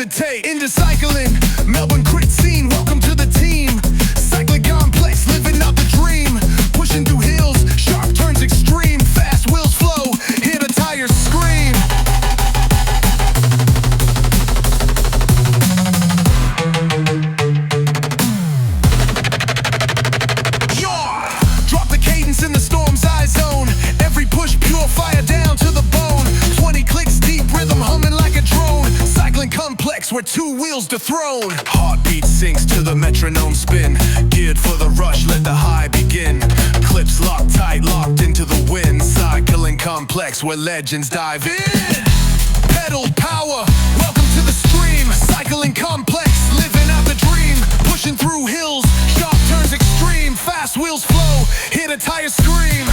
hesitate. Into cycling, Melbourne Crit scene, welcome to the team. Cycling complex, living out the dream. Pushing through hills, sharp turns extreme. Fast wheels flow, hear the tires scream. Drop the cadence in the storm's eye zone. Every push, pure fire down to the bone. 20 clicks deep, rhythm humming like a drone. Cycling complex where two wheels dethroned. Heartbeat sinks to the metronome spin. Geared for the rush, let the high begin. Clips locked tight, locked into the wind. Cycling complex where legends dive in. Pedal power, welcome to the stream. Cycling complex, living out the dream. Pushing through hills, sharp turns extreme. Fast wheels flow, hear the tires scream.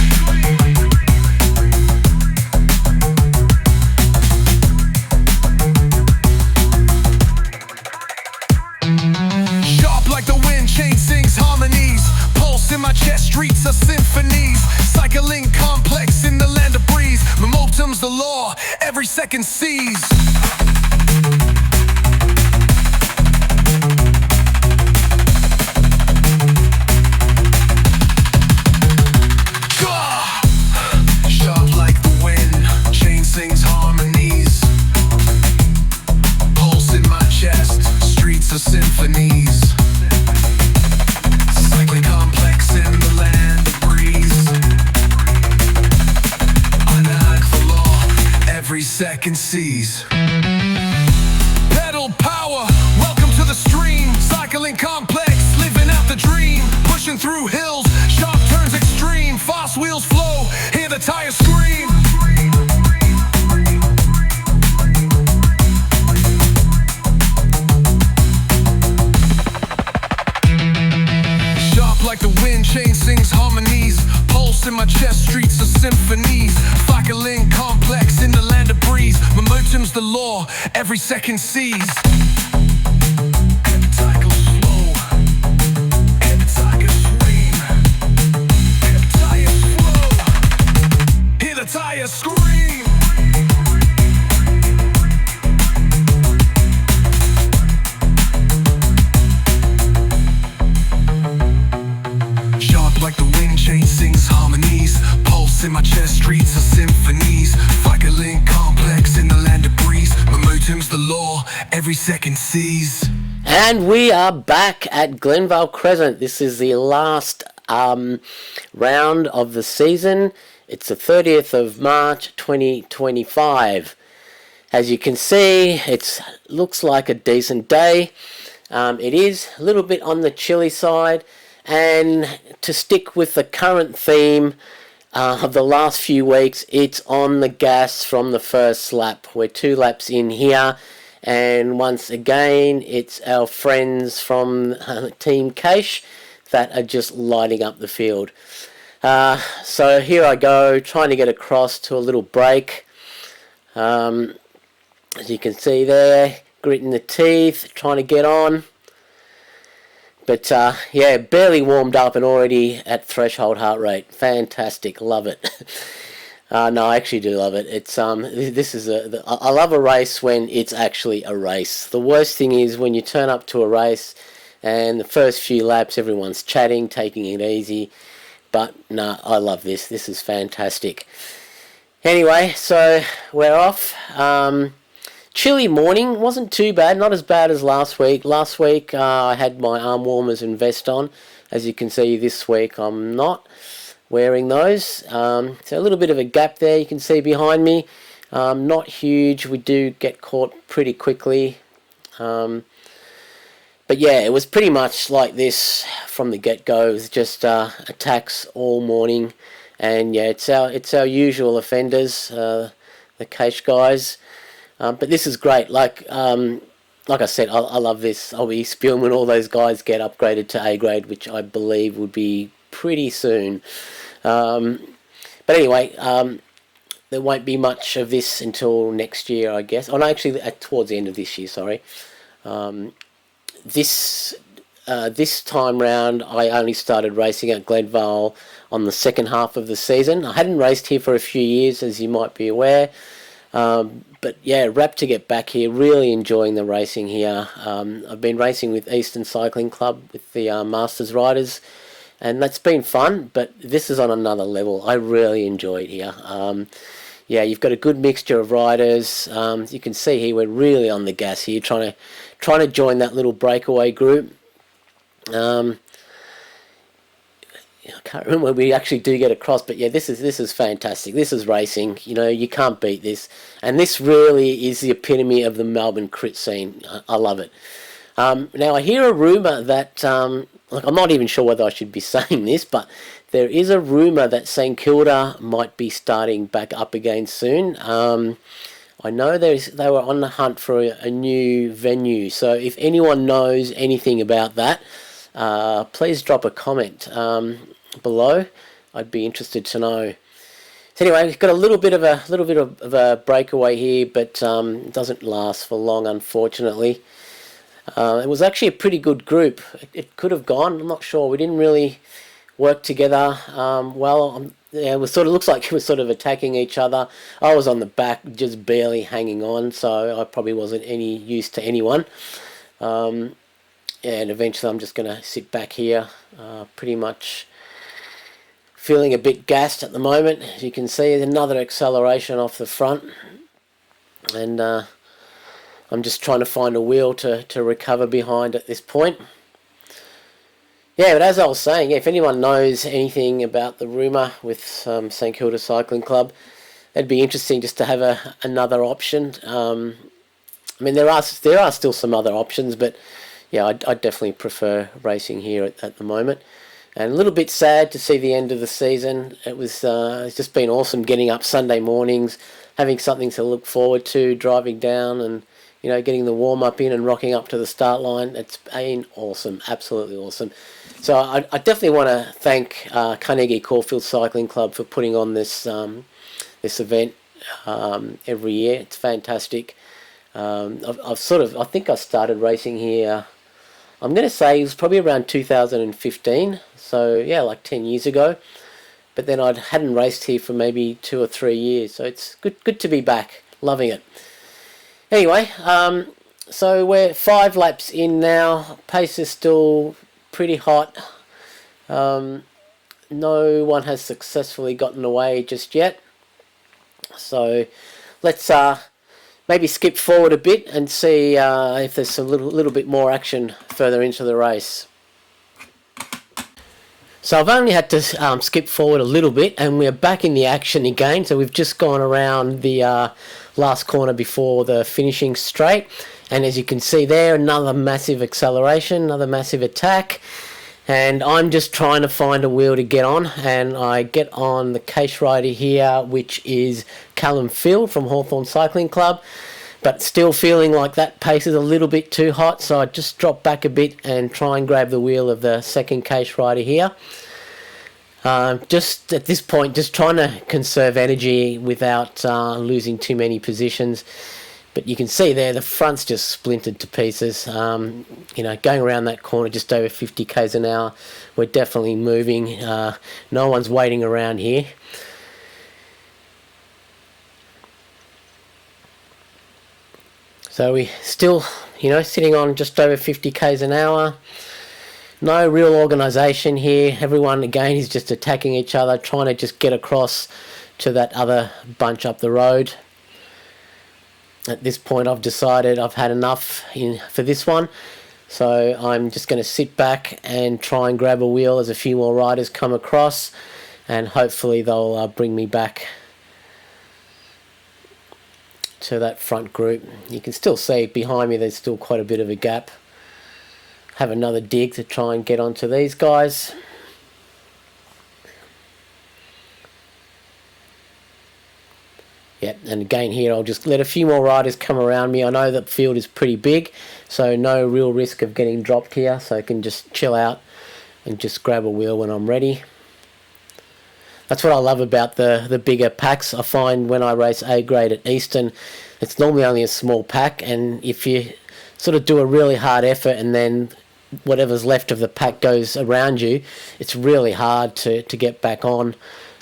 Sharp like the wind, chain sings harmonies. Pulse in my chest, streets are symphonies. Cycling complex in the land of breeze. Momentum's the law, every second sees. Sharp like the wind, chain sings harmonies. Pulse in my chest, streets are symphonies. Cycling complex in the land of breeze. Unlike the law, every second sees. Pedal power, welcome to the stream. Cycling complex, living out the dream. Pushing through hills, sharp turns extreme. Fast wheels flow, hear the tires scream. Sharp like the wind, chain sings harmonies. Pulse in my chest, streets are symphonies. Cycling complex in the land of breeze. Momentum's the law, every second sees. Cycle slow, and the tires scream. And the tires slow, hear the tires scream. Sharp like the wind, chain sings harmonies. Pulse in my chest, streets are symphonies. Cycling complex in the land of breeze. Momentum's the law, every second sees. And we are back at Glenvale Crescent. This is the last round of the season. It's the 30th of March 2025. As you can see, it looks like a decent day. It is a little bit on the chilly side. And to stick with the current theme of the last few weeks, it's on the gas from the first lap. We're 2 laps in here, and once again it's our friends from Team Cache that are just lighting up the field. So here I go, trying to get across to a little break. As you can see there, gritting the teeth, trying to get on. But yeah, barely warmed up and already at threshold heart rate. Fantastic, love it. No, I actually do love it. It's this is I love a race when it's actually a race. The worst thing is when you turn up to a race and the first few laps everyone's chatting, taking it easy. But no, I love this. This is fantastic. Anyway, so we're off. Chilly morning, wasn't too bad, not as bad as last week. Last week I had my arm warmers and vest on. As you can see, this week I'm not wearing those. So a little bit of a gap there you can see behind me. Not huge, we do get caught pretty quickly. But yeah, it was pretty much like this from the get-go. It was just attacks all morning. And yeah, it's our usual offenders, the Cache guys. But this is great. Like I said, I love this. I'll be spewing when all those guys get upgraded to A grade, which I believe would be pretty soon. But anyway, there won't be much of this until next year, I guess. Oh no, actually, towards the end of this year. Sorry. This time round, I only started racing at Glenvale on the second half of the season. I hadn't raced here for a few years, as you might be aware. But yeah, rapt to get back here. Really enjoying the racing here. I've been racing with Eastern Cycling Club with the Masters riders, and that's been fun. But this is on another level. I really enjoy it here. Yeah, you've got a good mixture of riders. You can see here we're really on the gas here, trying to join that little breakaway group. I can't remember when we actually do get across, but yeah, this is fantastic. This is racing. You know, you can't beat this, and this really is the epitome of the Melbourne crit scene. I love it. Now I hear a rumor that, like, I'm not even sure whether I should be saying this, but there is a rumor that St Kilda might be starting back up again soon. I know they were on the hunt for a new venue, so if anyone knows anything about that, please drop a comment below. I'd be interested to know. So anyway, we've got a little bit of a breakaway here, but it doesn't last for long, unfortunately. It was actually a pretty good group. It could have gone. I'm not sure. We didn't really work together well. Yeah, it was looks like it was sort of attacking each other. I was on the back, just barely hanging on, so I probably wasn't any use to anyone. And eventually I'm just going to sit back here, pretty much feeling a bit gassed at the moment. As you can see, another acceleration off the front, and I'm just trying to find a wheel to recover behind at this point. Yeah, but as I was saying, if anyone knows anything about the rumour with St Kilda Cycling Club, it'd be interesting just to have another option. I mean, there are still some other options, but yeah, I definitely prefer racing here at the moment. And a little bit sad to see the end of the season. It's just been awesome getting up Sunday mornings, having something to look forward to, driving down and, you know, getting the warm-up in and rocking up to the start line. It's been awesome, absolutely awesome. So I definitely want to thank Carnegie Caulfield Cycling Club for putting on this event every year. It's fantastic. I think I started racing here, I'm going to say it was probably around 2015, so yeah, like 10 years ago. But then I hadn't raced here for maybe 2 or 3 years, so it's good to be back. Loving it. Anyway, so we're 5 laps in now. Pace is still pretty hot. No one has successfully gotten away just yet. So let's maybe skip forward a bit and see if there's a little bit more action further into the race. So I've only had to skip forward a little bit, and we're back in the action again. So we've just gone around the last corner before the finishing straight, and as you can see there, another massive acceleration, another massive attack. And I'm just trying to find a wheel to get on, and I get on the case rider here, which is Callum Field from Hawthorn Cycling Club, but still feeling like that pace is a little bit too hot, so I just drop back a bit and try and grab the wheel of the second case rider here. Just at this point, just trying to conserve energy without losing too many positions. But you can see there, the front's just splintered to pieces. You know, going around that corner just over 50 k's an hour, we're definitely moving. No one's waiting around here. So we still, you know, sitting on just over 50 k's an hour. No real organisation here. Everyone, again, is just attacking each other, trying to just get across to that other bunch up the road. At this point, I've decided I've had enough for this one, so I'm just going to sit back and try and grab a wheel as a few more riders come across, and hopefully they'll bring me back to that front group. You can still see behind me there's still quite a bit of a gap. Have another dig to try and get onto these guys. Yep, and again here I'll just let a few more riders come around me. I know that field is pretty big, so no real risk of getting dropped here, so I can just chill out and just grab a wheel when I'm ready. That's what I love about the bigger packs. I find when I race A grade at Eastern, it's normally only a small pack, and if you sort of do a really hard effort and then whatever's left of the pack goes around you, it's really hard to get back on.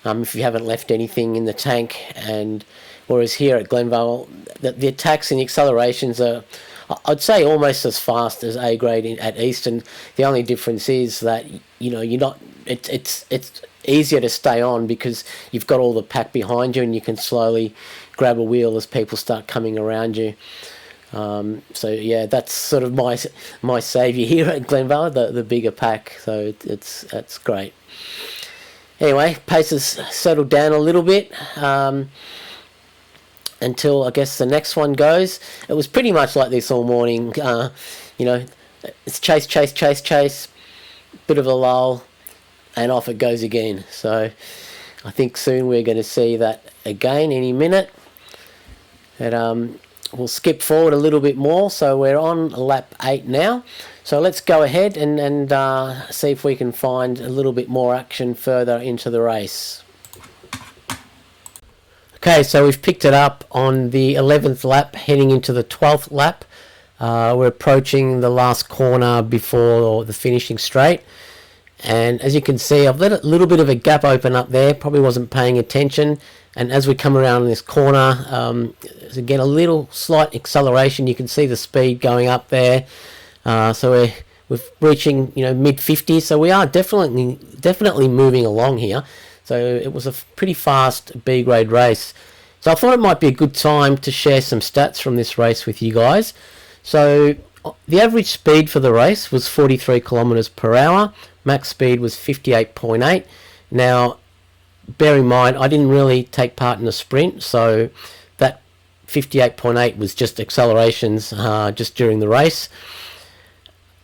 if you haven't left anything in the tank. And whereas here at Glenvale, the attacks and the accelerations are, I'd say, almost as fast as A grade at Eastern. The only difference is that you're not. It's easier to stay on because you've got all the pack behind you, and you can slowly grab a wheel as people start coming around you. So yeah, that's sort of my saviour here at Glenvale, the bigger pack. So that's great. Anyway, pace has settled down a little bit. Until I guess the next one goes. It was pretty much like this all morning. It's chase, bit of a lull, and off it goes again. So I think soon we're going to see that again any minute. And we'll skip forward a little bit more. So we're on lap 8 now. So let's go ahead and see if we can find a little bit more action further into the race. Okay, so we've picked it up on the 11th lap, heading into the 12th lap. We're approaching the last corner before the finishing straight. And as you can see, I've let a little bit of a gap open up there, probably wasn't paying attention. And as we come around this corner, there's again a little slight acceleration. You can see the speed going up there. So we're reaching mid 50s, so we are definitely moving along here. So it was a pretty fast B grade race. So I thought it might be a good time to share some stats from this race with you guys. So the average speed for the race was 43 kilometers per hour. Max speed was 58.8. Now, bear in mind, I didn't really take part in the sprint, so that 58.8 was just accelerations just during the race.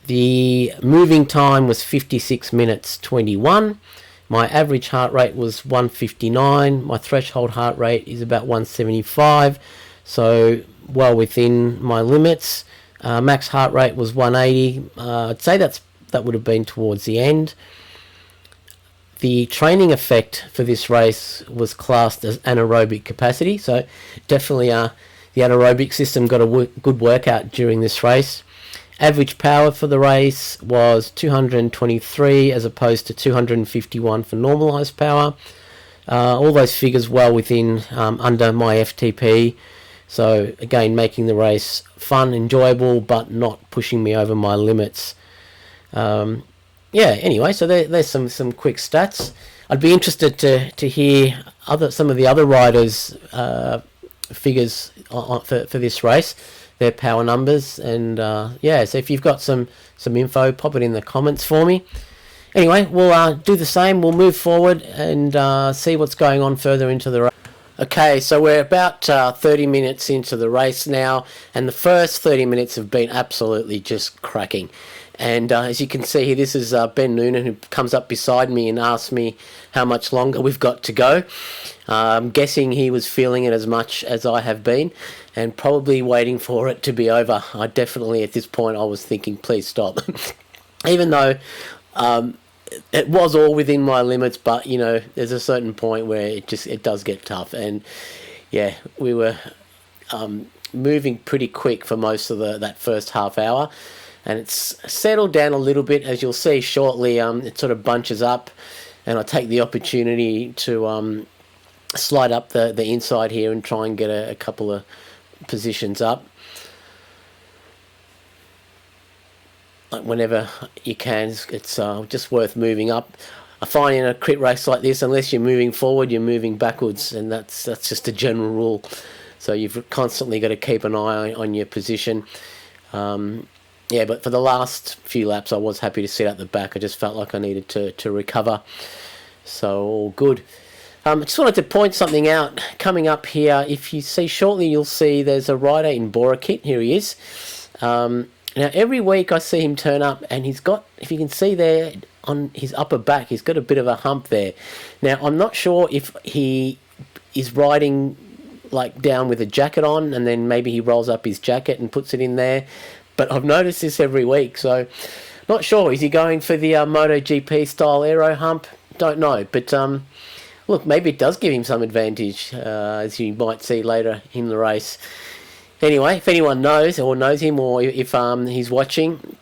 The moving time was 56 minutes 21. My average heart rate was 159. My threshold heart rate is about 175, so well within my limits. Max heart rate was 180. I'd say that would have been towards the end. The training effect for this race was classed as anaerobic capacity, so definitely the anaerobic system got a good workout during this race. Average power for the race was 223 as opposed to 251 for normalised power. All those figures well within under my FTP. So again, making the race fun, enjoyable, but not pushing me over my limits. Anyway, so there's some quick stats. I'd be interested to hear some of the other riders' figures for this race, their power numbers, and so if you've got some info, pop it in the comments for me. Anyway, we'll do the same. We'll move forward and see what's going on further into the race. Okay, so we're about 30 minutes into the race now, and the first 30 minutes have been absolutely just cracking. And as you can see here, this is Ben Noonan, who comes up beside me and asks me how much longer we've got to go. I'm guessing he was feeling it as much as I have been, and probably waiting for it to be over. I definitely, at this point, I was thinking, please stop. Even though it was all within my limits, but there's a certain point where it does get tough. And yeah, we were moving pretty quick for most of that first half hour. And it's settled down a little bit, as you'll see shortly. It sort of bunches up, and I take the opportunity to slide up the inside here and try and get a couple of positions up. Like whenever you can, it's just worth moving up. I find in a crit race like this, unless you're moving forward, you're moving backwards, and that's just a general rule. So you've constantly got to keep an eye on your position. But for the last few laps, I was happy to sit at the back. I just felt like I needed to recover. So all good. I just wanted to point something out coming up here. If you see shortly, you'll see there's a rider in Krit. Here he is. Now, every week I see him turn up, and he's got, if you can see there on his upper back, he's got a bit of a hump there. Now, I'm not sure if he is riding like down with a jacket on, and then maybe he rolls up his jacket and puts it in there. But I've noticed this every week, so not sure. Is he going for the MotoGP style aero hump? Don't know. But look, maybe it does give him some advantage, as you might see later in the race. Anyway, if anyone knows him, or if he's watching,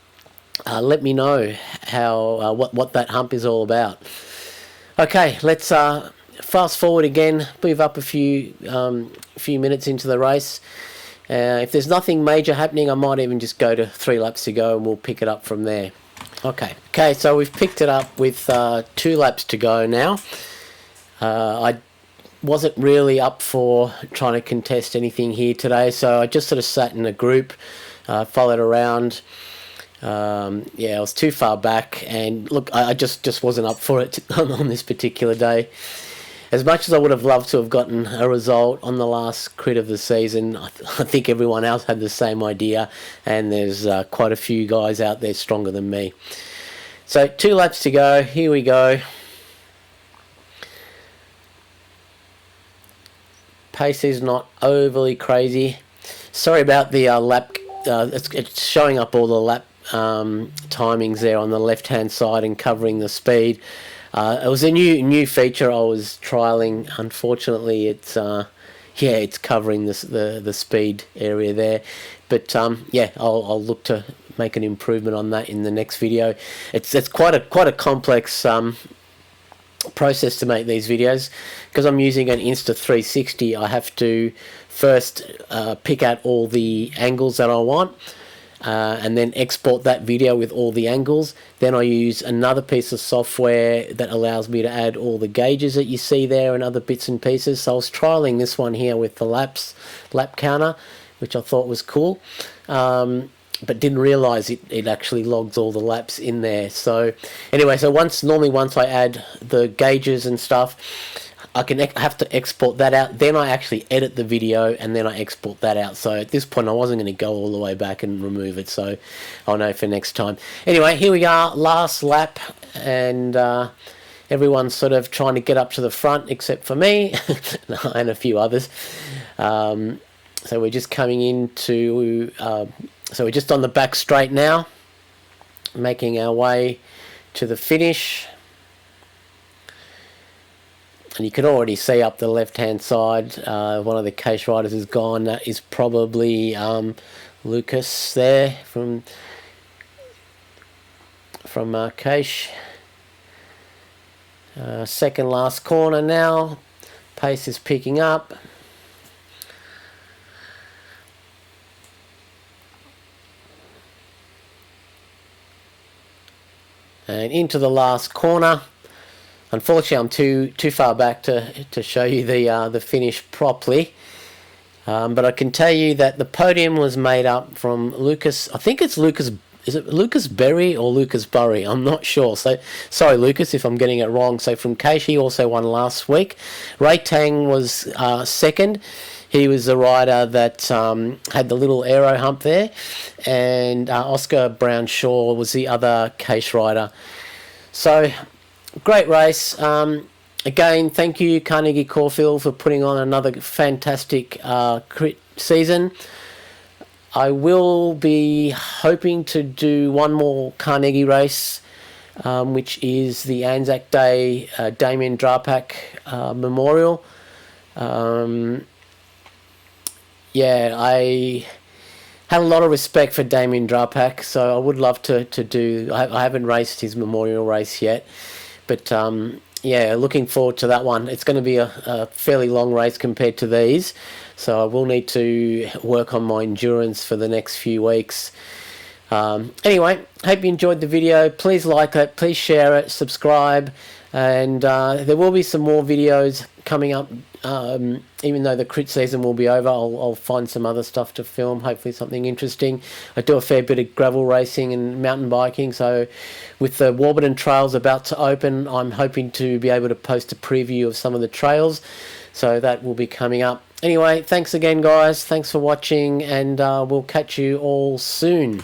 let me know how what that hump is all about. Okay, let's fast forward again, move up a few minutes into the race. If there's nothing major happening, I might even just go to 3 laps to go and we'll pick it up from there. Okay, so we've picked it up with 2 laps to go now. I wasn't really up for trying to contest anything here today, so I just sort of sat in a group, followed around. Yeah, I was too far back, and look, I just wasn't up for it on this particular day. As much as I would have loved to have gotten a result on the last crit of the season, I think everyone else had the same idea, and there's quite a few guys out there stronger than me. So 2 laps to go, here we go. Pace is not overly crazy. Sorry about the lap, it's showing up all the lap timings there on the left hand side and covering the speed. It was a new feature I was trialing. Unfortunately, it's it's covering the speed area there, but yeah, I'll look to make an improvement on that in the next video. It's quite a complex process to make these videos, because I'm using an Insta360. I have to first pick out all the angles that I want, and then export that video with all the angles. Then I use another piece of software that allows me to add all the gauges that you see there and other bits and pieces. So I was trialing this one here with the lap counter, which I thought was cool, but didn't realize it actually logs all the laps in there. So anyway, so normally once I add the gauges and stuff, I have to export that out. Then I actually edit the video and then I export that out. So at this point I wasn't going to go all the way back and remove it, so I'll know for next time. Anyway, here we are, last lap, and everyone's sort of trying to get up to the front except for me and a few others. So we're just coming into so we're just on the back straight now, making our way to the finish. And you can already see up the left hand side, one of the case riders is gone. That is probably Lucas there from Case. Second last corner now, pace is picking up. And into the last corner. Unfortunately, I'm too far back to show you the finish properly. But I can tell you that the podium was made up from Lucas. I think it's Lucas. Is it Lucas Berry or Lucas Burry? I'm not sure. So sorry, Lucas, if I'm getting it wrong. So from Keish, he also won last week. Ray Tang was second. He was the rider that had the little aero hump there, and Oscar Brown Shaw was the other Keish rider. So great race. Again, thank you Carnegie Caulfield for putting on another fantastic crit season. I will be hoping to do one more Carnegie race, which is the Anzac Day Damien Drapak Memorial. Yeah, I had a lot of respect for Damien Drapak, so I would love to do. I haven't raced his memorial race yet, but yeah, looking forward to that one. It's going to be a fairly long race compared to these, so I will need to work on my endurance for the next few weeks. Anyway, hope you enjoyed the video. Please like it, please share it, subscribe, and there will be some more videos coming up. Even though the crit season will be over, I'll find some other stuff to film, hopefully something interesting. I do a fair bit of gravel racing and mountain biking, so with the Warburton trails about to open, I'm hoping to be able to post a preview of some of the trails, so that will be coming up. Anyway, thanks again guys, thanks for watching, and we'll catch you all soon.